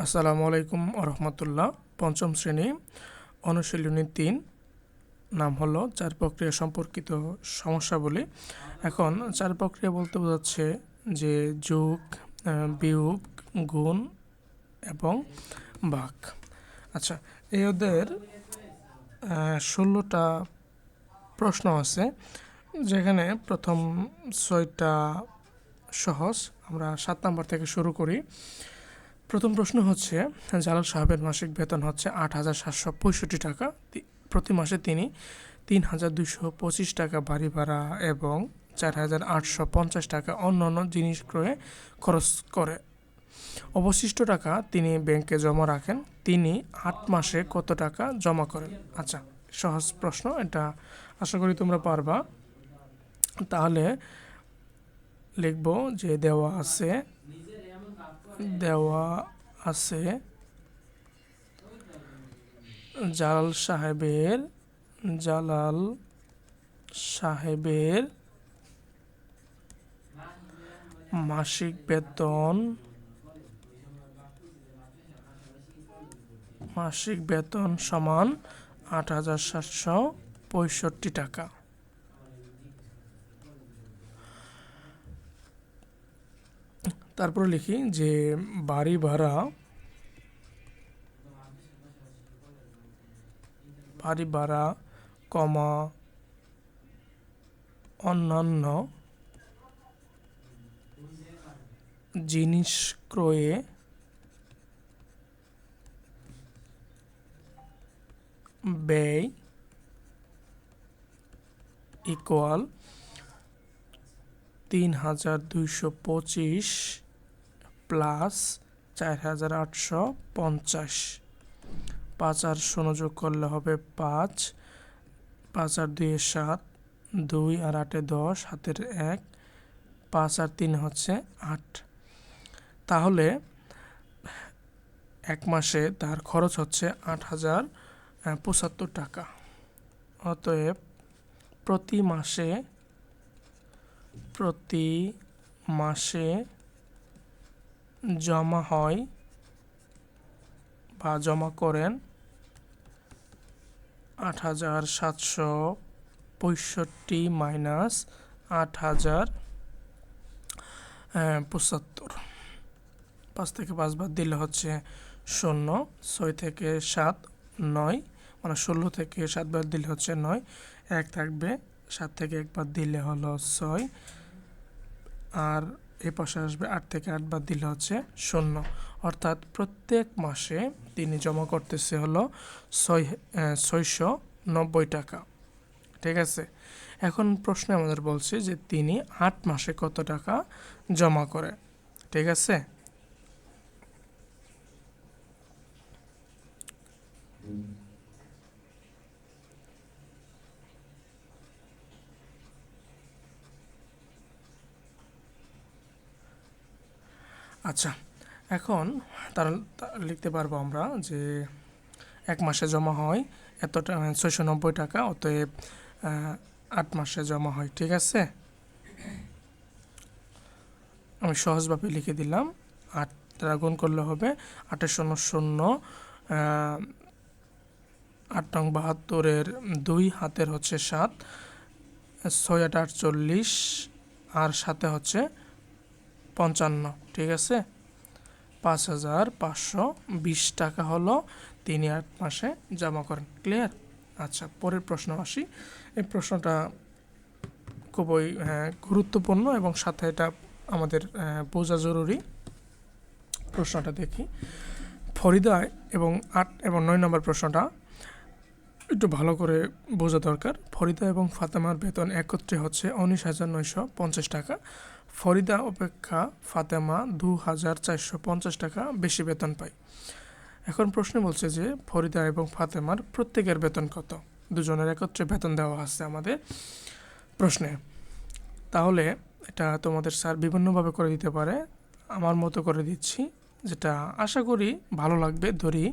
আসসালামু আলাইকুম রহমতুল্লাহ। পঞ্চম শ্রেণী অনুশীলনী ৩, নাম হলো চার প্রক্রিয়া সম্পর্কিত সমস্যাবলী। এখন চার প্রক্রিয়া বলতে বোঝাচ্ছে যে যোগ, বিয়োগ, গুণ এবং ভাগ। আচ্ছা, এদের 16টা প্রশ্ন আছে, যেখানে প্রথম 6টা সহজ। আমরা 7 নম্বর থেকে শুরু করি। প্রথম প্রশ্ন হচ্ছে, জালাল সাহেবের মাসিক বেতন হচ্ছে 8,765 টাকা। প্রতি মাসে তিনি 3,225 টাকা বাড়ি ভাড়া এবং 4,850 টাকা অন্যান্য জিনিস ক্রয়ে খরচ করে। অবশিষ্ট টাকা তিনি ব্যাংকে জমা রাখেন। তিনি 8 মাসে কত টাকা জমা করেন? আচ্ছা, সহজ প্রশ্ন, এটা আশা করি তোমরা পারবা। তাহলে লিখব যে দেওয়া আছে জালাল সাহেবের মাসিক বেতন সমান 8,765 টাকা। তারপরে লিখি যে বাড়ি ভাড়া কমা অন্যান্য জিনিস ক্রয়ে ব্যয় ইকুয়াল 3,225 প্লাস 4,850। 5 আর 0 যোগ করলে হবে 5, 5 আর 2 7, 2 আর 8 10, হাতের 1, 5 আর 3 হচ্ছে 8। তাহলে এক মাসে তার খরচ হচ্ছে 8,075 টাকা। অতএব প্রতি মাসে জমা হয় বা জমা করেন 8,765 মাইনাস 8,075। 5 থেকে 5 বাদ দিলে হচ্ছে 0, 6 থেকে 7 9, মানে 16 থেকে 7 বাদ দিলে হচ্ছে 9, 1 থাকবে, 7 থেকে 1 বাদ দিলে হলো 6, আর এ পাশে আসবে 8 থেকে 8 বাদ দিলে হচ্ছে 0। অর্থাৎ প্রত্যেক মাসে তিনি জমা করতেছে হলো 690 টাকা। ঠিক আছে, এখন প্রশ্নে আমাদের বলছে যে তিনি 8 মাসে কত টাকা জমা করে। ঠিক আছে, আচ্ছা, এখন তারা লিখতে পারবো আমরা যে এক মাসে জমা হয় এতটা 690 টাকা, অতএব 8 মাসে জমা হয়। ঠিক আছে, আমি সহজভাবে লিখে দিলাম। 8 দ্বারা গুণ করলে হবে 8 0 0, 8 নং 72-এর 2, হাতের হচ্ছে 7, 6 8 48, আর সাথে হচ্ছে 55। ঠিক আছে, 5,520 টাকা হলো তিনি 8 মাসে জমা করেন। ক্লিয়ার? আচ্ছা, পরের প্রশ্ন আসি। এই প্রশ্নটা খুবই গুরুত্বপূর্ণ এবং সাথে এটা আমাদের বোঝা জরুরি। প্রশ্নটা দেখি। ফরিদা এবং 8 এবং 9 নম্বর প্রশ্নটা একটু ভালো করে বোঝা দরকার। ফরিদা এবং ফাতেমার বেতন একত্রে হচ্ছে 19,950 টাকা। ফরিদা অপেক্ষা ফাতেমা 2,450 টাকা বেশি বেতন পায়। এখন প্রশ্ন বলছে যে ফরিদা এবং ফাতেমার প্রত্যেকের বেতন কত? দুজনের একত্রে বেতন দেওয়া আছে আমাদের প্রশ্নে। তাহলে এটা তোমাদের স্যার বিভিন্নভাবে করে দিতে পারে, আমার মতো করে দিচ্ছি, যেটা আশা করি ভালো লাগবে। ধরি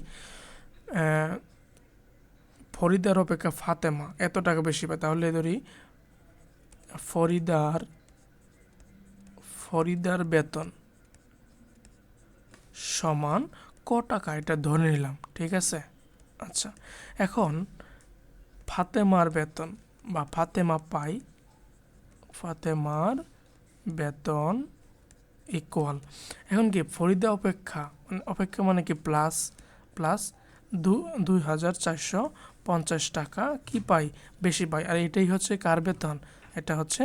ফরিদার অপেক্ষা ফাতেমা এত টাকা বেশি পায়, তাহলে ধরি ফরিদার বেতন সমান টাকা এটা ধরে নিলাম, ঠিক আছে। আচ্ছা, এখন ফাতেমার বেতন বা ফাতেমা পাই, ফাতেমার বেতন ইকুয়াল, এখন কি ফরিদা অপেক্ষা মানে কি প্লাস প্লাস 2,450 টাকা কি পাই, বেশি পাই। আর এটাই হচ্ছে কার বেতন, এটা হচ্ছে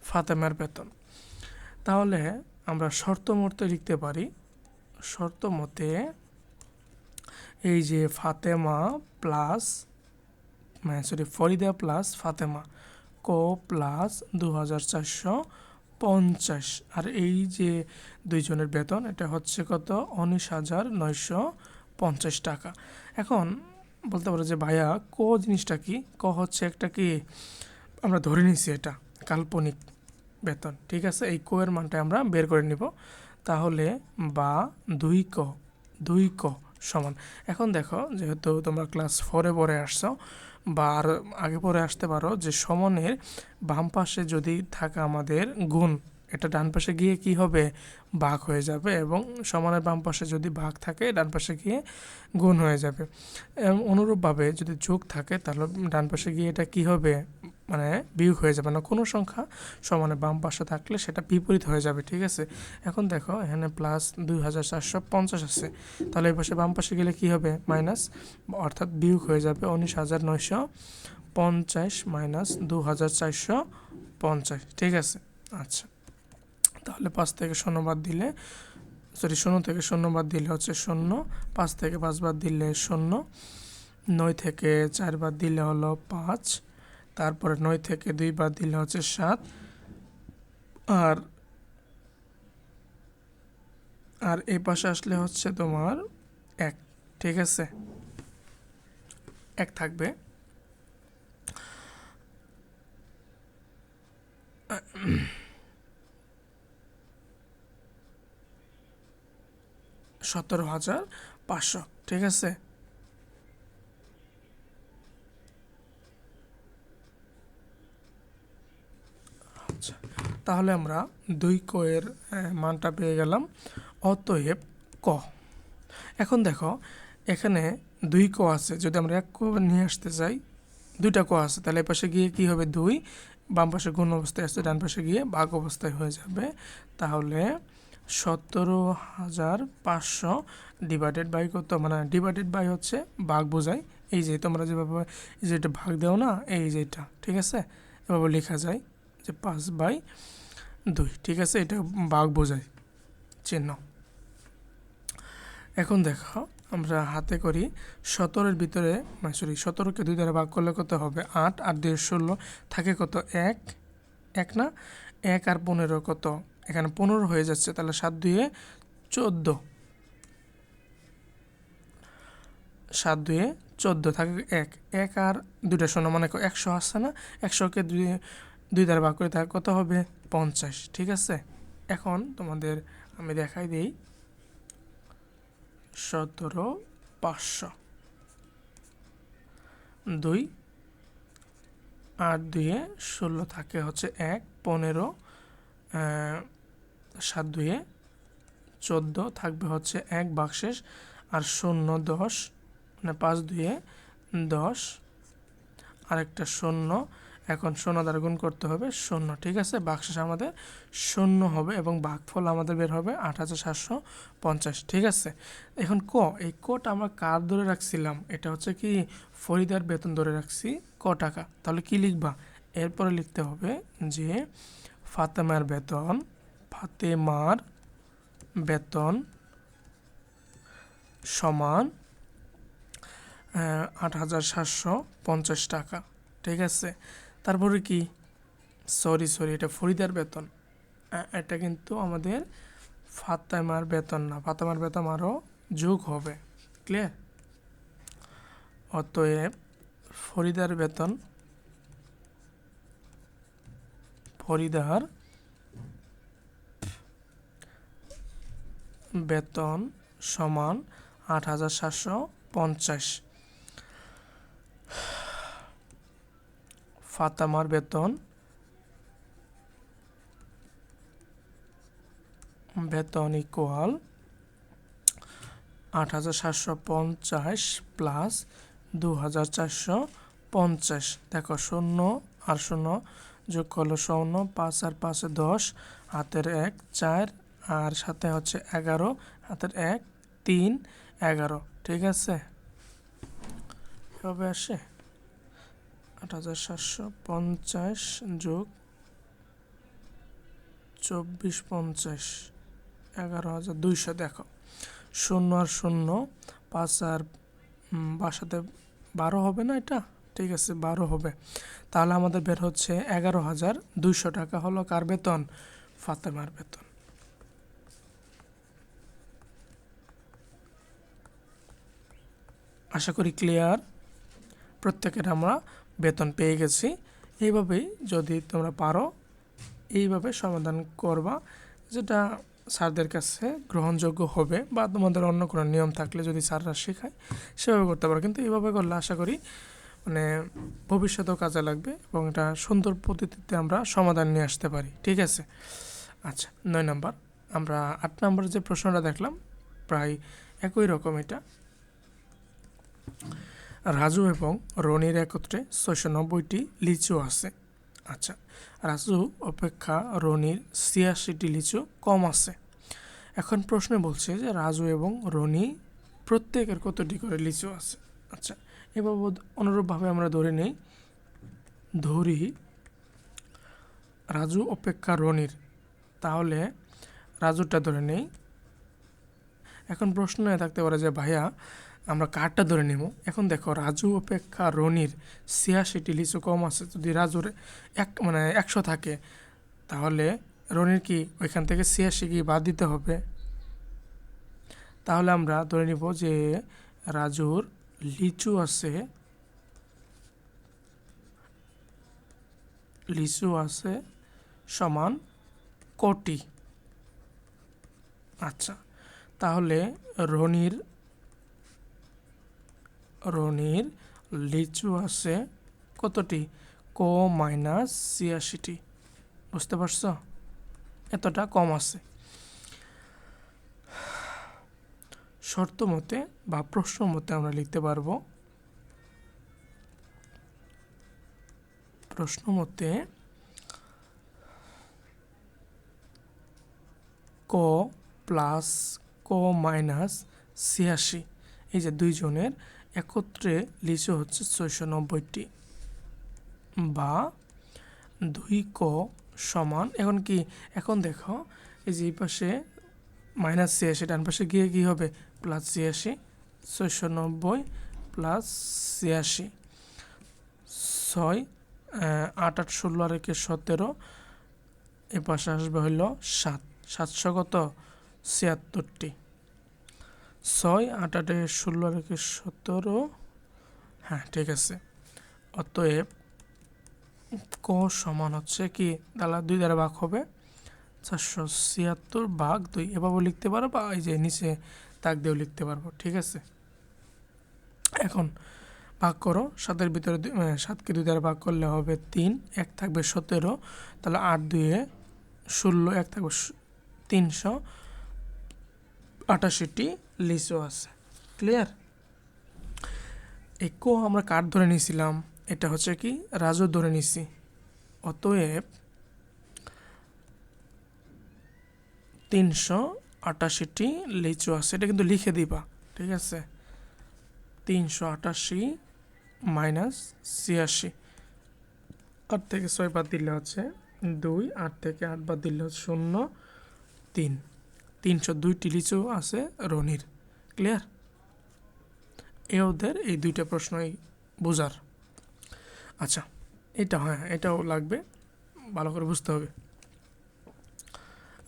ফাতেমার বেতন। তাহলে আমরা শর্ত মতে লিখতে পারি, শর্ত মতে এই যে Fatema plus Farida plus Fatema plus 2,450, আর এই যে দুইজনের বেতন এটা হচ্ছে কত, 19,950 টাকা। এখন বলতে পারো যে ভাইয়া জিনিসটা কি, হচ্ছে একটা কি আমরা ধরে নিছি এটা কাল্পনিক বেতন, ঠিক আছে। এই এর মানটা আমরা বের করে নিব, তাহলে বা 2 সমান। এখন দেখো, যেহেতু তোমরা ক্লাস 4-এ পড়ে আসছো বা আর আগে পরে আসতে পারো, যে সমানের বাম পাশে যদি থাকে আমাদের গুণ, এটা ডান পাশে গিয়ে কি হবে, ভাগ হয়ে যাবে, এবং সমানের বাম পাশে যদি ভাগ থাকে ডান পাশে গিয়ে গুণ হয়ে যাবে। এবং অনুরূপভাবে যদি যোগ থাকে তাহলে ডান পাশে গিয়ে এটা কি হবে, মানে বিয়োগ হয়ে যাবে না। কোনো সংখ্যা সমানের বাম পাশে থাকলে সেটা বিপরীত হয়ে যাবে, ঠিক আছে। এখন দেখো এখানে প্লাস 2,450 আছে, তাহলে এই পাশে বাম পাশে গেলে কি হবে, মাইনাস, অর্থাৎ বিয়োগ হয়ে যাবে 19,950 মাইনাস 2,450, ঠিক আছে। আচ্ছা, তাহলে 5 থেকে 0 বাদ দিলে, 0 থেকে 0 বাদ দিলে হচ্ছে 0, 5 থেকে 5 বাদ দিলে 0, 9 থেকে 4 বাদ দিলে হলো 5, তারপরে 9 থেকে 2 বাদ দিলে হচ্ছে 7, আর এই পাশে আসলে হচ্ছে তোমার 1, ঠিক আছে, 1 থাকবে। $17,500, ঠিক আছে। আচ্ছা, তাহলে আমরা 2 এর মানটা পেয়ে গেলাম। অতএব এখন দেখো এখানে 2 আছে, যদি আমরা 1 নিয়ে আসতে চাই, 2টা আছে, তাহলে এই পাশে গিয়ে কি হবে 2, বাম পাশে গুণ অবস্থায় আসছে, ডান পাশে গিয়ে ভাগ অবস্থায় হয়ে যাবে। তাহলে 17,500 ডিভাইডেড বাই কত, মানে ডিভাইডেড বাই হচ্ছে ভাগ বোঝায়, এই যে তোমরা যেভাবে এই যে এটা ভাগ দাও না, এই যে এটা, ঠিক আছে, এভাবে লেখা যায় যে 5/2, ঠিক আছে, এটা ভাগ বোঝায় চিহ্ন। এখন দেখো আমরা হাতে করি, 17-এর ভিতরে 17কে 2 দ্বারা ভাগ করলে কত হবে, 8, আর 2 16 থাকে কত, 1 না, 1 আর 15 কত, এখানে 15 হয়ে যাচ্ছে, তাহলে 7-2 14, 7-2 14 থাকে 1 আর 2টা 0 মানে 100 আসছে না, 100কে 2 দ্বারা ভাগ করে থাকে কত হবে, 50, ঠিক আছে। এখন তোমাদের আমি দেখাই দিই, 17,500, 2 আর 2 16 থাকে হচ্ছে 1, 15, 7-2 14 থাকবে হচ্ছে 1 ভাগশেষ, আর 0 10, মানে 5-2 10, আরেকটা 0, এখন 0 দ্বারা গুণ করতে হবে 0, ঠিক আছে। ভাগশেষ আমাদের 0 হবে এবং ভাগফল আমাদের বের হবে 8,750, ঠিক আছে। এখন এই টা আমরা কার ধরে রাখছিলাম, এটা হচ্ছে কি ফরিদার বেতন ধরে রাখছি টাকা, তাহলে কি লিখবা, এরপরে লিখতে হবে যে ফাতেমার বেতন সমান 8,750 টাকা, ঠিক আছে। তারপরে কি, সরি এটা ফরিদার বেতন, এটা কিন্তু আমাদের ফাতেমার বেতন না, ফাতেমার বেতন আরও যোগ হবে, ক্লিয়ার। অতএব ফরিদার বেতন সমান 8,750, ফাতেমার বেতন ইকুয়াল 8750 প্লাস 2450। দেখো 0 আর 0 যোগ করলো 0, 5 আর 5 10, হাতের 1 4, আর সাথে হচ্ছে 11, হাতের 1 3 11। ঠিক আছে, এভাবে আসে 8750 যোগ 2450 11200। দেখো 0 আর 0, 5 আর বাসাতে 12 হবে না, এটা ঠিক আছে 12 হবে। তাহলে আমাদের বের হচ্ছে 11,200 টাকা হলো কার বেতন? ফাতেমার বেতন। আশা করি ক্লিয়ার, প্রত্যেকের আমরা বেতন পেয়ে গেছি। এইভাবেই যদি তোমরা পারো এইভাবে সমাধান করবা, যেটা স্যারদের কাছে গ্রহণযোগ্য হবে, বা তোমাদের অন্য কোনো নিয়ম থাকলে যদি স্যাররা শেখায় সেভাবে করতে পারো। কিন্তু এইভাবে করলে আশা করি মানে ভবিষ্যতেও কাজে লাগবে এবং এটা সুন্দর পদ্ধতিতে আমরা সমাধান নিয়ে আসতে পারি। ঠিক আছে, আচ্ছা 9 নাম্বার। আমরা 8 নাম্বার যে প্রশ্নটা দেখলাম প্রায় একই রকম। এটা রাজু এবং রনির একত্রে 690টি লিচু আছে। আচ্ছা, রাজু অপেক্ষা রনির 86টি লিচু কম আছে। এখন প্রশ্নে বলছে যে রাজু এবং রনি প্রত্যেকের কতটি করে লিচু আছে। আচ্ছা, এভাবে অনুরূপভাবে আমরা ধরি রাজু অপেক্ষা রনির, তাহলে রাজুটা ধরে নেই। এখন প্রশ্ন থাকতে পারে যে ভাইয়া আমরা কারটা ধরে নেব। এখন দেখো রাজু অপেক্ষা রনির 86টি লিচু কম আছে। যদি রাজুর 100 থাকে, তাহলে রনির কি ওইখান থেকে 86 কি বাদ দিতে হবে? তাহলে আমরা ধরে নিব যে রাজুর লিচু আছে সমান কোটি। আচ্ছা, তাহলে রনির লিচু আছে কতটি? -86টি। বুঝতে পারছো? এতটা কম আছে। শর্ত মতে বা প্রশ্ন মতে আমরা লিখতে পারবো, প্রশ্ন মতে ক প্লাস ক মাইনাস 86, এই যে দুইজনের একত্রে লিচু হচ্ছে 690টি, বা 2ক সমান। এখন দেখো এই যে এই পাশে -86, ডান পাশে গিয়ে কী হবে? +86, 690 প্লাস 86, 6 8 8 16 আর 1 17, এ পাশে আসবে হইল 7, 700 কত? 76টি। 6 8 8 16 আর 1 17, হ্যাঁ ঠিক আছে। অতএব ক সমান হচ্ছে কি? তাহলে 2 দ্বারা ভাগ হবে, 476 ভাগ 2, এভাবে লিখতে পারো, বা এই যে নিচে দাগ দিয়েও লিখতে পারবো। ঠিক আছে, এখন ভাগ করো। 7-এর ভিতরে 7কে 2 দ্বারা ভাগ করলে হবে 3, 1 থাকবে 17, তাহলে 8 2 16, 1 থাকবে 388টি লিচু আছে। ক্লিয়ার? এই ক আমরা কার ধরে নিয়েছিলাম? এটা হচ্ছে কি রাজু ধরে নিছি। অতএব 388টি লিচু আছে। এটা কিন্তু লিখে দিবা, ঠিক আছে? 388 মাইনাস 86, 8 থেকে 6 বাদ দিলে হচ্ছে 2, 8 থেকে 8 বাদ দিলে হচ্ছে 0, 3। 302টি লিচু আছে রনির। ক্লিয়ার? ওদের এই দুইটা প্রশ্নই বোঝার। আচ্ছা, এটা হ্যাঁ এটাও লাগবে, ভালো করে বুঝতে হবে।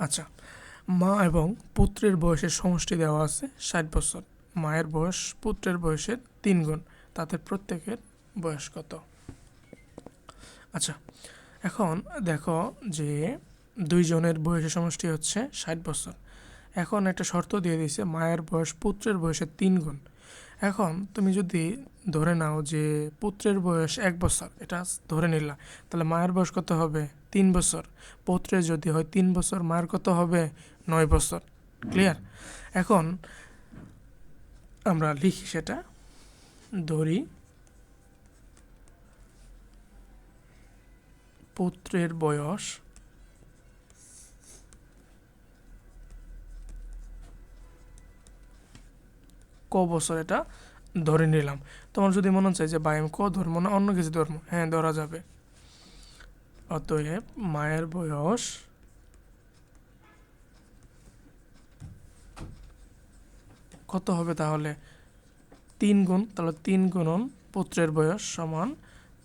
আচ্ছা, মা এবং পুত্রের বয়সের সমষ্টি দেওয়া আছে 60 বছর। মায়ের বয়স পুত্রের বয়সের 3 গুণ, তাদের প্রত্যেকের বয়স কত? আচ্ছা, এখন দেখো যে দুইজনের বয়সের সমষ্টি হচ্ছে 60 বছর। এখন একটা শর্ত দিয়ে দিয়েছে, মায়ের বয়স পুত্রের বয়সের 3 গুণ। এখন তুমি যদি ধরে নাও যে পুত্রের বয়স 1 বছর, এটা ধরে নিলা, তাহলে মায়ের বয়স কত হবে? 3 বছর। পুত্রের যদি হয় 3 বছর, মায়ের কত হবে? 9 বছর। ক্লিয়ার? এখন আমরা লিখি সেটা, ধরি পুত্রের বয়স ক বছর, এটা ধরে নিলাম। তোমার যদি মনে চাই যে ভাই আমি ক ধর্ম না অন্য কিছু ধর্ম, হ্যাঁ ধরা যাবে। অতএব মায়ের বয়স কত হবে তাহলে 3 গুণ, তাহলে 3 গুণন পুত্রের বয়স সমান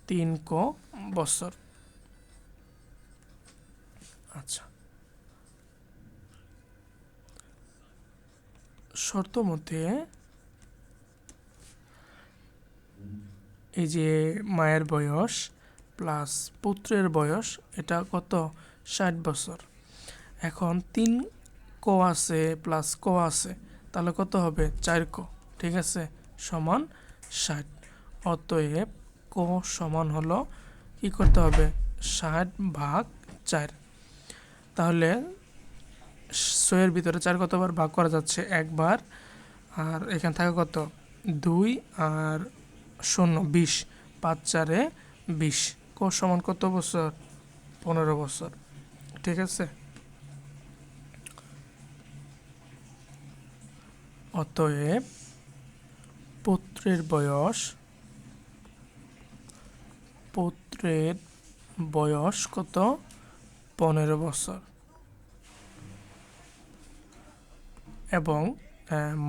3 ক বছর। আচ্ছা, শর্ত মতে এই যে মায়ের বয়স প্লাস পুত্রের বয়স এটা কত 60 বছর। এখন 3 ক আছে প্লাস ক আছে, তাহলে কত হবে 4 ক, ঠিক আছে, সমান 60। অতএব ক সমান হলো কি করতে হবে 60 ভাগ 4। তাহলে 6 এর ভিতরে 4 কতবার ভাগ করা যাচ্ছে, একবার। আর এখানে থাকে কত 2 আর 0 20, 5 4 20। ক সমান কত বছর 15 বছর, ঠিক আছে। অতএব পুত্রের বয়স কত 15 বছর, এবং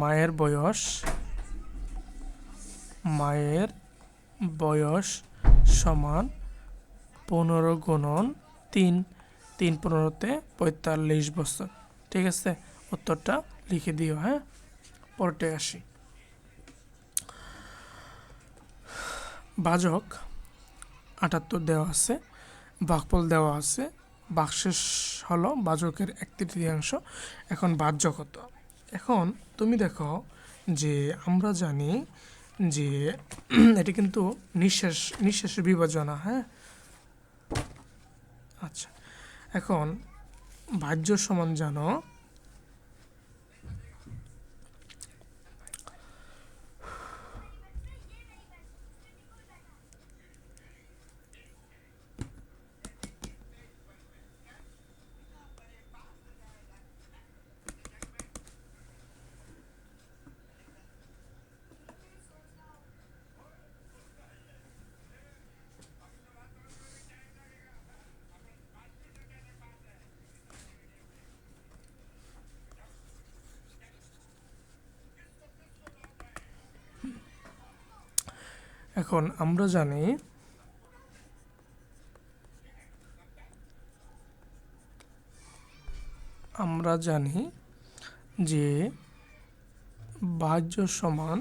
মায়ের বয়স সমান 15 গুণন 3, 3 15-তে 45 বছর, ঠিক আছে। উত্তরটা লিখে দিও, হ্যাঁ। পরতে আসি, ভাজক 78 দেওয়া আছে, ভাগফল দেওয়া আছে, ভাগশেষ হলো ভাজকের 1/3। এখন ভাজ্য কত? এখন তুমি দেখো যে আমরা জানি যে এটি কিন্তু নিঃশেষের বিভাজনা, হ্যাঁ। আচ্ছা, এখন ভাজ্য সমান জানো এখন আমরা জানি যে ভাজ্য সমান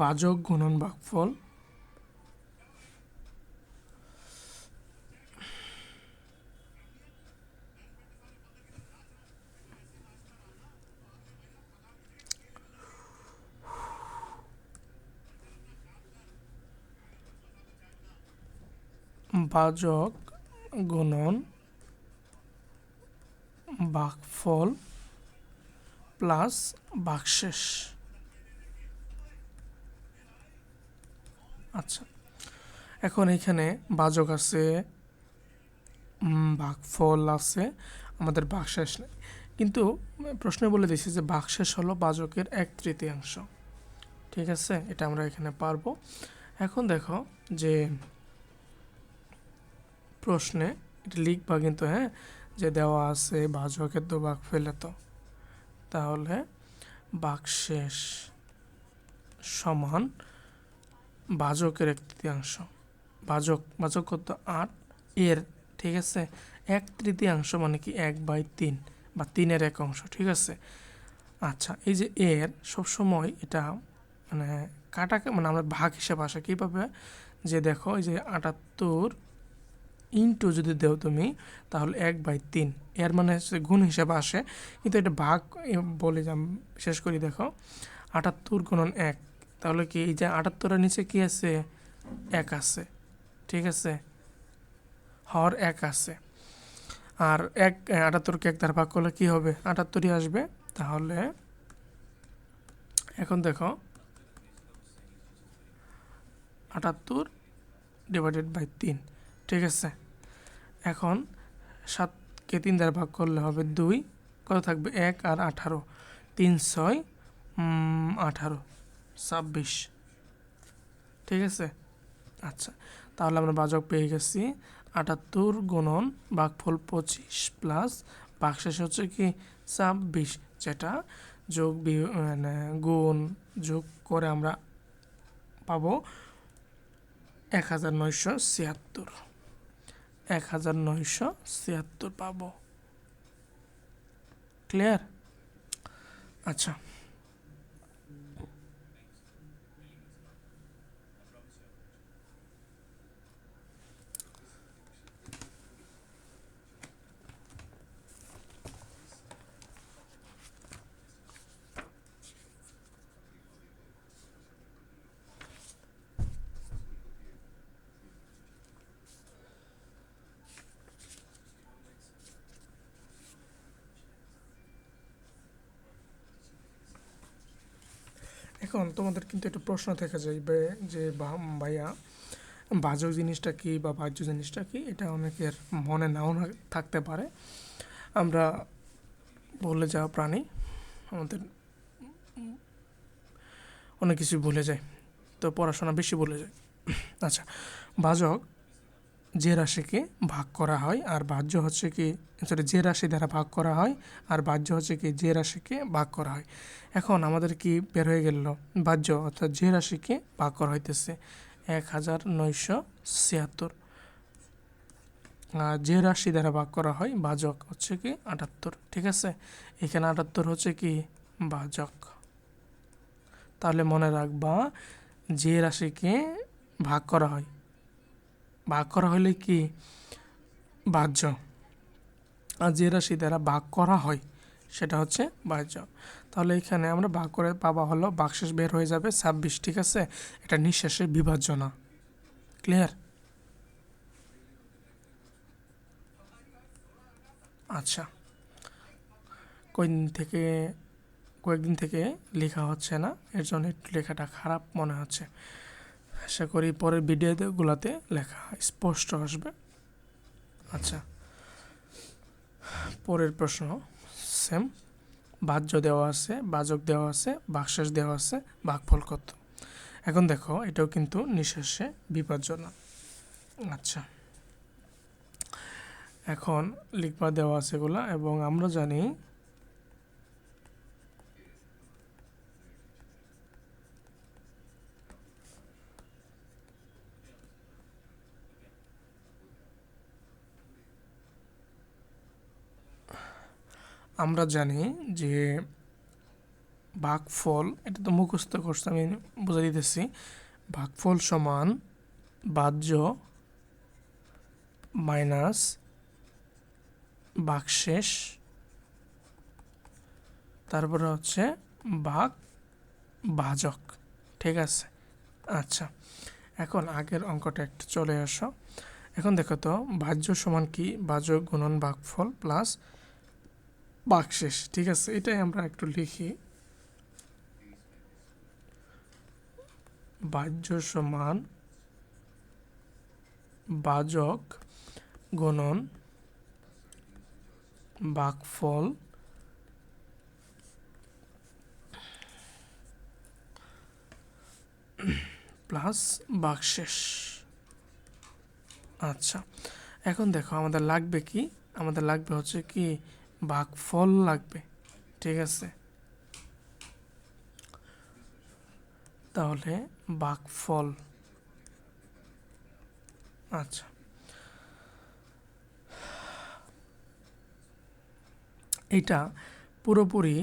ভাজক গুণন ভাগফল, ভাজক গুণন ভাগফল প্লাস ভাগশেষ। আচ্ছা, এখন এখানে ভাজক আছে, ভাগফল আছে, আমাদের ভাগশেষ নেই। কিন্তু প্রশ্নে বলে দিয়েছে যে ভাগশেষ হলো ভাজকের 1/3, ঠিক আছে। এটা আমরা এখানে পারবো। এখন দেখো যে প্রশ্নে এটা লিখবা কিন্তু, হ্যাঁ, যে দেওয়া আছে ভাজকের 2 ভাগ ফেলে, তো তাহলে ভাগশেষ সমান ভাজকের 1/3। ভাজক কত 8 এর, ঠিক আছে, 1/3 মানে কি 1/3 বা 3-এর 1 অংশ, ঠিক আছে। আচ্ছা, এই যে এর সবসময় এটা মানে কাটাকে মানে আমরা ভাগ হিসেবে আসে কীভাবে, যে দেখো এই যে 78 ইন্টু যদি দেও তুমি তাহলে 1/3, এর মানে হচ্ছে গুণ হিসেবে আসে, কিন্তু এটা ভাগ বলে যে শেষ করি। দেখো 78 গুণন 1, তাহলে কি এই যে 78-এর নিচে কি আছে 1 আছে, ঠিক আছে, হর 1 আছে। আর 78-কে 1 দ্বারা ভাগ করলে কি হবে 78ই আসবে। তাহলে এখন দেখো 78 ডিভাইডেড বাই 3, ঠিক আছে। এখন 7কে 3 দ্বারা ভাগ করলে হবে 2, কত থাকবে 1 আর 18, 3 6 18, 26, ঠিক আছে। আচ্ছা, তাহলে আমরা ভাজক পেয়ে গেছি 78 গুণন ভাগফল 25 প্লাস ভাগশেষ হচ্ছে কি 26, যেটা যোগ মানে গুণ যোগ করে আমরা পাবো 1976, 1976 পাবো। ক্লিয়ার? আচ্ছা, এখন তোমাদের কিন্তু একটা প্রশ্ন থেকে যাইবে যে ভাইয়া বাজক জিনিসটা কি বা বাহ্য জিনিসটা কি, এটা অনেকের মনে নাও থাকতে পারে। আমরা ভুলে যাওয়া প্রাণী, আমাদের অনেক কিছু ভুলে যায়, তো পড়াশোনা বেশি ভুলে যায়। আচ্ছা, বাজক যে রাশিকে ভাগ করা হয় আর বাহ্য হচ্ছে কি, সরি, যে রাশি দ্বারা ভাগ করা হয় আর বাহ্য হচ্ছে কি যে রাশিকে ভাগ করা হয়। এখন আমাদের কি বের হয়ে গেল, বাহ্য অর্থাৎ যে রাশিকে ভাগ করা হইতেছে 1976, আর যে রাশি দ্বারা ভাগ করা হয় ভাজক হচ্ছে কি 78, ঠিক আছে। এখানে 78 হচ্ছে কি ভাজক। তাহলে মনে রাখবা, যে রাশিকে ভাগ করা হয়, ভাগ করা হলে কি বাহ্য, আর যে রাশি দ্বারা ভাগ করা হয় সেটা হচ্ছে বাহ্য। তাহলে এখানে আমরা ভাগ করে পাবা হলো ভাগশেষ বের হয়ে যাবে 26, ঠিক আছে। এটা নিঃশেষে বিভাজ্য না। ক্লিয়ার? আচ্ছা, কয়েকদিন থেকে লেখা হচ্ছে না, এর জন্য একটু লেখাটা খারাপ মনে হচ্ছে। আশা করি পরের ভিডিওগুলোতে লেখা স্পষ্ট আসবে। আচ্ছা, পরের প্রশ্ন সেম, বাহ্য দেওয়া আছে, বাজক দেওয়া আছে, ভাগশেষ দেওয়া আছে, ভাগফল কত। এখন দেখো, এটাও কিন্তু নিঃশেষে বিভাজ্য না। আচ্ছা, এখন লিখবা দেওয়া আছে এগুলা, এবং আমরা জানি যে ভাগফল, এটা তো মুখস্থ করছে, আমি বুঝে দিতেছি। ভাগফল সমান বাহ্য মাইনাস ভাগশেষ, তারপরে হচ্ছে ভাজক, ঠিক আছে। আচ্ছা, এখন আগের অঙ্কটা একটু চলে আসো। এখন দেখো তো, ভাজ্য সমান কি, ভাজক গুণন ভাগফল প্লাস ভাগশেষ, ঠিক আছে। এটাই আমরা একটু লিখি, ভাজ্য সমান ভাজক গুণন ভাগফল প্লাস ভাগশেষ। আচ্ছা, এখন দেখো আমাদের লাগবে কি, আমাদের লাগবে হচ্ছে কি ভাগফল লাগবে, ঠিক আছে। তাহলে ভাগফল, আচ্ছা, এইটা পুরোপুরি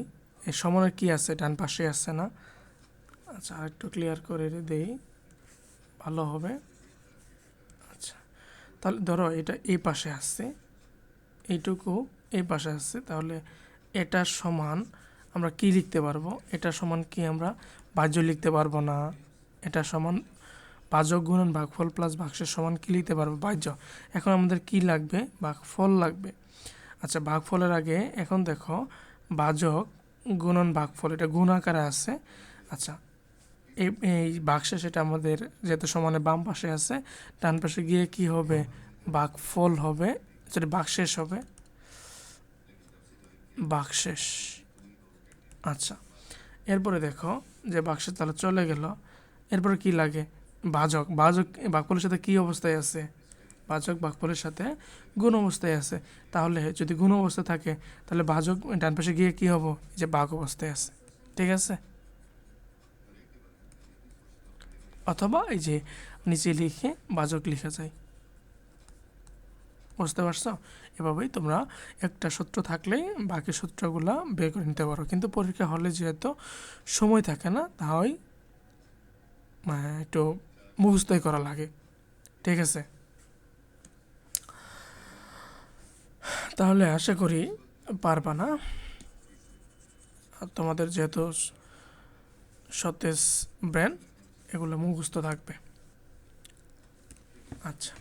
সমানের কি আছে, ডান পাশে আছে না। আচ্ছা, আরেকটু ক্লিয়ার করে দেই, ভালো হবে। আচ্ছা, তাহলে ধরো এটা এই পাশে আসছে, এইটুকু এই পাশে আসছে, তাহলে এটা সমান আমরা কি লিখতে পারবো, এটা সমান কি আমরা ভাজ্য লিখতে পারবো না, এটা সমান ভাজক গুণন ভাগফল প্লাস ভাগশেষ সমান কি লিখতে পারবো, ভাজ্য। এখন আমাদের কি লাগবে, ভাগফল লাগবে। আচ্ছা, ভাগফলের আগে এখন দেখো ভাজক গুণন ভাগফল, এটা গুণ আকারে আছে, আচ্ছা, এই এই ভাগশেষ এটা আমাদের যেহেতু সমানে বাম পাশে আছে, ডান পাশে গিয়ে কি হবে, ভাগফল হবে, সরি ভাগশেষ হবে, ভাগশেষ। আচ্ছা, এরপরে দেখো যে ভাগশেষ তাহলে চলে গেল, এরপরে কি লাগে, ভাজক। ভাজক ভাগফলের সাথে কি অবস্থায় আছে, ভাজক ভাগফলের সাথে গুণ অবস্থায় আছে। তাহলে যদি গুণ অবস্থায় থাকে তাহলে ভাজক ডান পাশে গিয়ে কি হবো, যে ভাগ অবস্থায় আছে, ঠিক আছে। অথবা এই যে নিচে লিখে ভাজক লেখা যায়, বুঝতে পারছো। এভাবেই তোমরা একটা সূত্র থাকলেই বাকি সূত্রগুলা বের করে নিতে পারো। কিন্তু পরীক্ষা হলে যেহেতু সময় থাকে না, তাই একটু মুখস্থই করা লাগে, ঠিক আছে। তাহলে আশা করি পারবা না, আর তোমাদের যেহেতু সতেজ ব্রেন, এগুলো মুখস্থ থাকবে। আচ্ছা,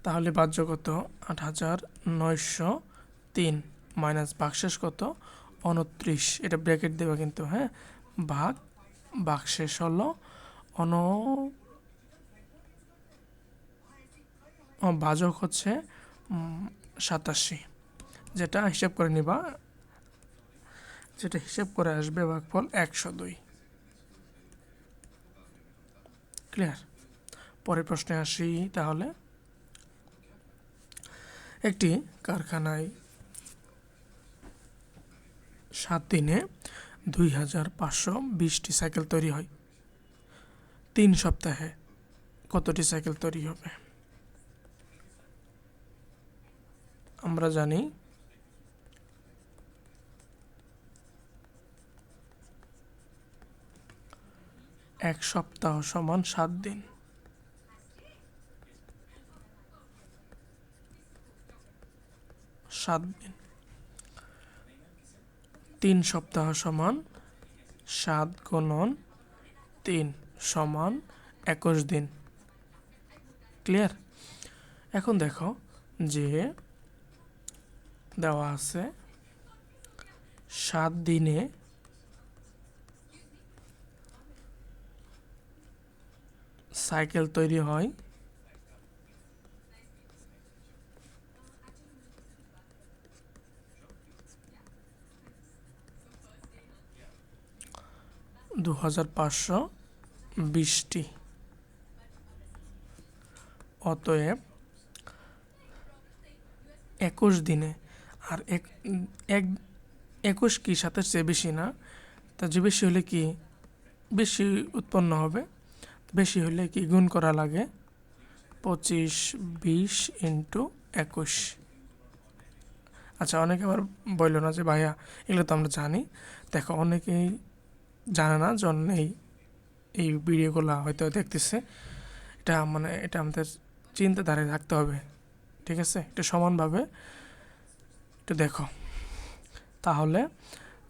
তাহলে বাহ্য কত, ৮,৯০৩ মাইনাস ভাগশেষ কত, ২৯। এটা ব্র্যাকেট দেবে কিন্তু, হ্যাঁ, ভাগ ভাগশেষ হলো ভাজক হচ্ছে ৮৭, যেটা হিসাব করে নিবা, যেটা হিসাব করে আসবে ভাগফল ১০২। ক্লিয়ার। পরের প্রশ্নে আসি তাহলে। একটি কারখানায় ৭ দিনে ২,৫২০টি সাইকেল তৈরি হয়। ৩ সপ্তাহে কতটি সাইকেল তৈরি হবে? আমরা জানি এক সপ্তাহ সমান ৭ দিন। ৭ দিন। ৩ সপ্তাহ সমান ৭ গুণন ৩ সমান ২১ দিন। ক্লিয়ার। এখন দেখো যে দেওয়া আছে ৭ দিনে সাইকেল তৈরি হয় ২,৫২০টি। অতএব ২১ দিনে, আর ২১ কি ২৭ চেয়ে বেশি না, তা যে বেশি হলে কি বেশি উৎপন্ন হবে, বেশি হলে কি গুণ করা লাগে, ২৫ ২০ ইন্টু ২১। আচ্ছা, অনেকে আবার বলল না যে ভাইয়া এগুলো তো আমরা জানি। দেখো, অনেকেই জানে না, জন্য এই ভিডিওগুলো হয়তো দেখতেছে। এটা এটা আমাদের চিন্তাধারায় রাখতে হবে, ঠিক আছে। একটু সমানভাবে একটু দেখো, তাহলে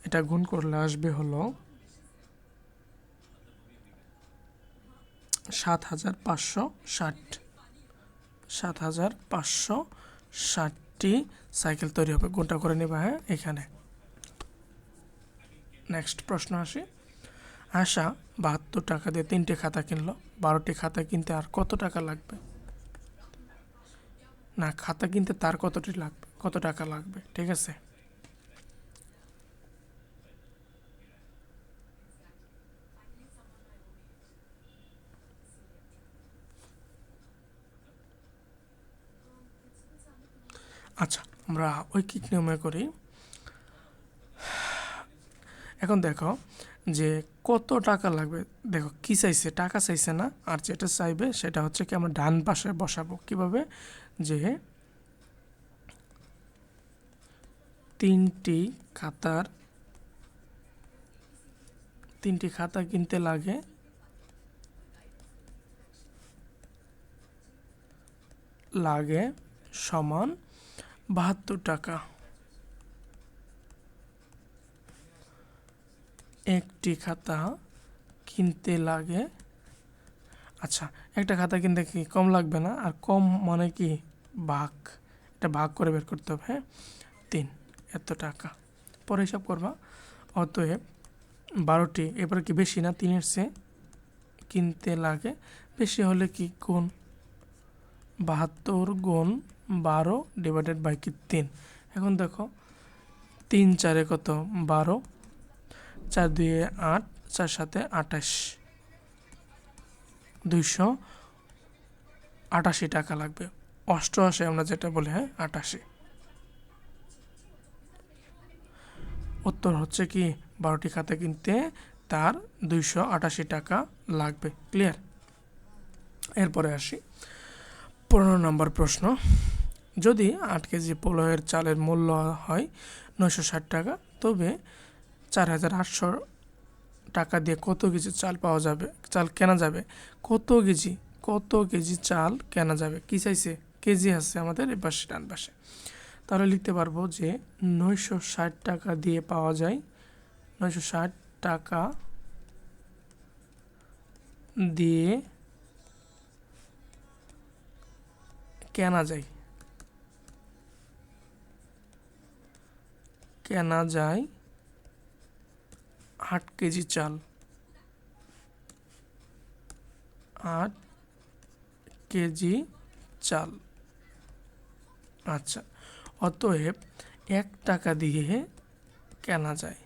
এটা গুণ করলে আসবে হলো ৭,৫৬০। ৭,৫৬০টি সাইকেল তৈরি হবে। গুণটা করে নেবা, হ্যাঁ, এখানে। নেক্সট প্রশ্ন আসি। আশা ৭২ টাকা দিয়ে ৩টি খাতা কিনলো। ১২টি খাতা কিনতে আর কত টাকা লাগবে? না, খাতা কিনতে তার কত টাকা লাগবে, ঠিক আছে। আচ্ছা, আমরা ঐকিক নিয়মে করি। এখন দেখো যে কত টাকা লাগবে। দেখো কি চাইছে, টাকা চাইছে না, আর যেটা চাইবে সেটা হচ্ছে কি আমরা ডান পাশে বসাবো। কিভাবে, যে 3টি খাতা কিনতে লাগে সমান ৭২ টাকা। একটি খাতা কিনতে লাগে, আচ্ছা, একটা খাতা কিনতে কি কম লাগবে না, আর কম মানে কি ভাগ, এটা ভাগ করে বের করতে হবে, হ্যাঁ, 3 এত টাকা। পরে হিসাব করবা। অতএব 12টি, এবার কি বেশি না 3-এর চেয়ে কিনতে লাগে, বেশি হলে কি গুণ 72 গুণ 12 ডিভাইডেড বাই কি 3। এখন দেখো 3 4 কত 12, 4 2 8, 4 7 28, 288 টাকা লাগবে। 88 আমরা যেটা বলি, হ্যাঁ 88। উত্তর হচ্ছে কি 12টি খাতা কিনতে তার 288 টাকা লাগবে। ক্লিয়ার? এরপরে আসি 15 নম্বর প্রশ্ন। যদি 8 কেজি পোলাওয়ের চালের মূল্য হয় 960 টাকা, তবে 4800 টাকা দিয়ে কত কেজি চাল পাওয়া যাবে, চাল কেনা যাবে? কত কেজি চাল কেনা যাবে? কি চাইছে? কেজি আছে আমাদের এই পাশে, ডান পাশে। তাহলে লিখতে পারবো যে 960 টাকা দিয়ে পাওয়া যায়, 960 টাকা দিয়ে কেনা যায় 8 কেজি চাল। 8 কেজি চাল। আচ্ছা, অতএব 1 টাকা দিয়ে কেনা যায়,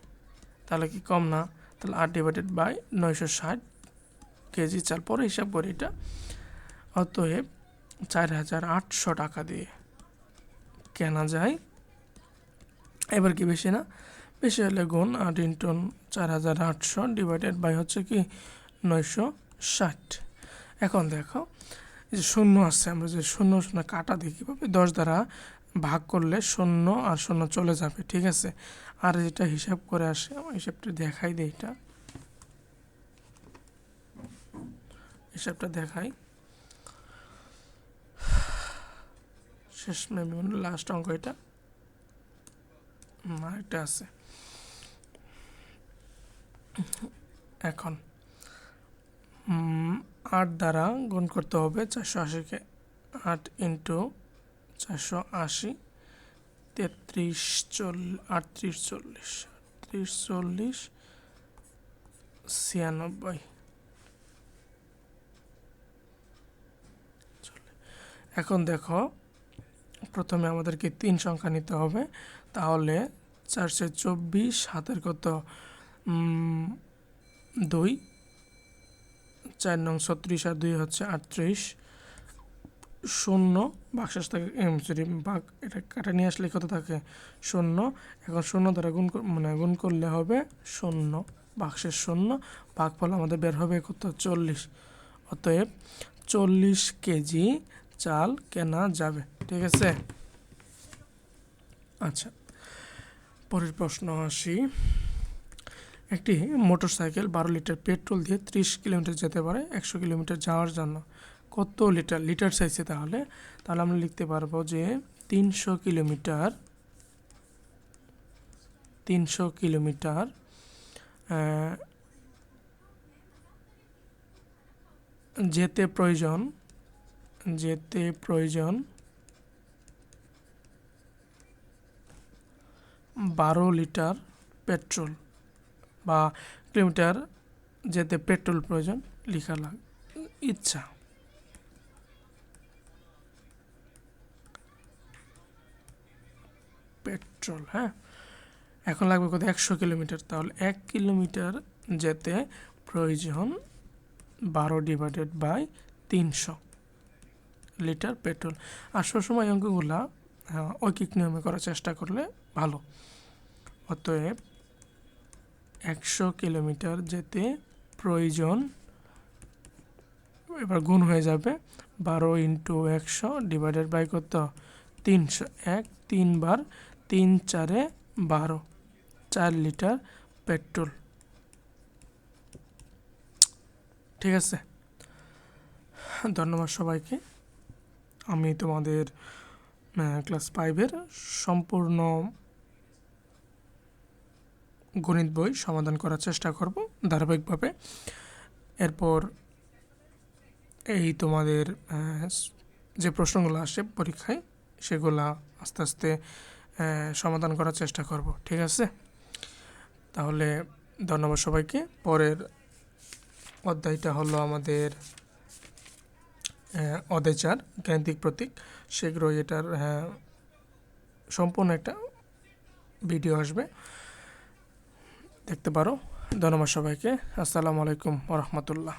তাহলে কি কম না? তাহলে 8 ডিভাইডেড বাই 960 কেজি চাল, পরে হিসাব করি এটা। অতএব 4800 টাকা দিয়ে কেনা যায়। এবার কি বেশি না? বেশি হলে গুণ 8 ইন্টু 4800 ডিভাইডেড বাই হচ্ছে কি 960। এখন দেখো এই যে শূন্য আছে, আমরা যে শূন্য শূন্য কাটা দিই কীভাবে, 10 দ্বারা ভাগ করলে শূন্য আর শূন্য চলে যাবে, ঠিক আছে। আর যেটা হিসাব করে আসে, আমার হিসাবটা দেখাই দিই, এটা হিসাবটা দেখাই, শেষ মেবি লাস্ট অঙ্ক এটা, এটা আছে। এখন 8 দ্বারা গুণ করতে হবে 480-কে, 8 ইন্টু 480, 33 40 38 40 38 40 96। এখন দেখো প্রথমে আমাদেরকে 3 সংখ্যা নিতে হবে, তাহলে 424 হাতের কত 2, 4 নং 36 আর 2 হচ্ছে 38, শূন্য বাক্সেস থাকে, সরি ভাগ, এটা কাটা নিয়ে আসলে কত থাকে 0। এখন 0 দ্বারা গুণ করলে হবে 0, বাক্সের 0, ভাগফল আমাদের বের হবে কত 40। অতএব 40 কেজি চাল কেনা যাবে, ঠিক আছে। আচ্ছা, পরের প্রশ্ন আসি। একটি মোটরসাইকেল 12 লিটার পেট্রোল দিয়ে 30 কিলোমিটার যেতে পারে। 100 কিলোমিটার যাওয়ার জন্য কত লিটার চাইছে? তাহলে আমরা লিখতে পারবো যে 300 কিলোমিটার যেতে প্রয়োজন 12 লিটার পেট্রোল, বা কিলোমিটার যেতে পেট্রোল প্রয়োজন লেখা ইচ্ছা। পেট্রোল, হ্যাঁ। এখন লাগবে কত? 100 কিলোমিটার। তাহলে 1 কিলোমিটার যেতে প্রয়োজন 12 ডিভাইডেড বাই 300 লিটার পেট্রোল। আর সবসময় অঙ্কগুলা ঐকিক নিয়মে করার চেষ্টা করলে ভালো। অতএব 100 কিলোমিটার যেতে প্রয়োজন, এবার গুণ হয়ে যাবে 12 ইন্টু 100 ডিভাইডেড বাই কত 300। 1 3 বার 3 4 12, 4 লিটার পেট্রোল, ঠিক আছে। ধন্যবাদ সবাইকে। আমি তোমাদের ক্লাস 5-এর সম্পূর্ণ গণিত বই সমাধান করার চেষ্টা করব ধারাবাহিকভাবে। এরপর এই তোমাদের যে প্রশ্নগুলো আসে পরীক্ষায়, সেগুলা আস্তে আস্তে সমাধান করার চেষ্টা করব, ঠিক আছে। তাহলে ধন্যবাদ সবাইকে। পরের অধ্যায়টা হলো আমাদের অদেচার গাণিতিক প্রতীক। শীঘ্রই এটার সম্পূর্ণ একটা ভিডিও আসবে, দেখতে পারো। ধন্যবাদ সবাইকে। আসসালামু আলাইকুম ওয়া রাহমাতুল্লাহ।